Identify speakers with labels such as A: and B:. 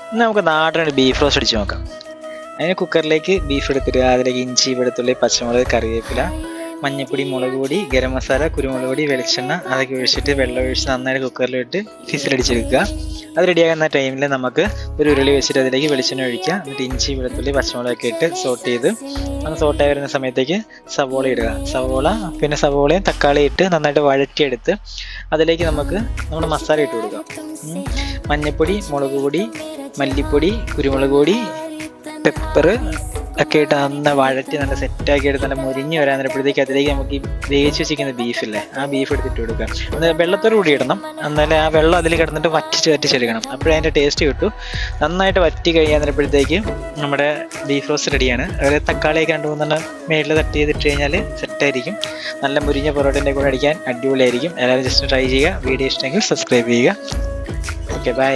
A: ഇന്ന് നമുക്ക് നാടൻ ബീഫ് റോസ്റ്റ് അടിച്ച് നോക്കാം. അതിന് കുക്കറിലേക്ക് ബീഫ് എടുത്തിട്ട് അതിലേക്ക് ഇഞ്ചി, വെളുത്തുള്ളി, പച്ചമുളക്, കറിവേപ്പില, മഞ്ഞൾപ്പൊടി, മുളക് പൊടി, ഗരം മസാല, കുരുമുളക് പൊടി, വെളിച്ചെണ്ണ അതൊക്കെ ഒഴിച്ചിട്ട് വെള്ളം ഒഴിച്ച് നന്നായിട്ട് കുക്കറിലിട്ട് വിസിലടിച്ചെടുക്കുക. അത് റെഡിയാകുന്ന ടൈമിൽ നമുക്ക് ഒരു ഉരുളി വെച്ചിട്ട് അതിലേക്ക് വെളിച്ചെണ്ണ ഒഴിക്കുക. എന്നിട്ട് ഇഞ്ചി, വെളുത്തുള്ളി, പച്ചമുളകൊക്കെ ഇട്ട് സോട്ട് ചെയ്ത് ഒന്ന് സോട്ടായി വരുന്ന സമയത്തേക്ക് സവോള ഇടുക. പിന്നെ സവോളയും തക്കാളിയും ഇട്ട് നന്നായിട്ട് വഴറ്റിയെടുത്ത് അതിലേക്ക് നമുക്ക് നമ്മുടെ മസാല ഇട്ട് കൊടുക്കാം. മഞ്ഞൾപ്പൊടി, മുളക് പൊടി, മല്ലിപ്പൊടി, കുരുമുളക് പൊടി, പെപ്പർ ഒക്കെ ഇട്ട് നന്ന വഴറ്റി നല്ല സെറ്റാക്കി എടുത്ത് നല്ല മുരിഞ്ഞ് വരാൻ നേരപ്പോഴത്തേക്ക് അതിലേക്ക് നമുക്ക് ഈ വേവിച്ച് വെച്ചിരിക്കുന്ന ബീഫില്ലേ, ആ ബീഫ് എടുത്തിട്ട് കൊടുക്കാം. അത് വെള്ളത്തോട് കൂടി ഇടണം. എന്നാലും ആ വെള്ളം അതിൽ കിടന്നിട്ട് വറ്റിച്ചെടുക്കണം. അപ്പോഴേ അതിൻ്റെ ടേസ്റ്റ് കിട്ടും. നന്നായിട്ട് വറ്റി കഴിയാൻ നേരപ്പോഴത്തേക്ക് നമ്മുടെ ബീഫ് റോസ്റ്റ് റെഡിയാണ്. അതുപോലെ തക്കാളിയൊക്കെ 2-3 മേളിൽ തട്ടി ചെയ്തിട്ട് കഴിഞ്ഞാൽ സെറ്റായിരിക്കും. നല്ല മുരിഞ്ഞ പൊറോട്ടൻ്റെ കൂടെ അടിക്കാൻ അടിപൊളിയായിരിക്കും. എല്ലാവരും ജസ്റ്റ് ട്രൈ ചെയ്യുക. വീഡിയോ ഇഷ്ടമെങ്കിൽ സബ്സ്ക്രൈബ് ചെയ്യുക. Okay, by.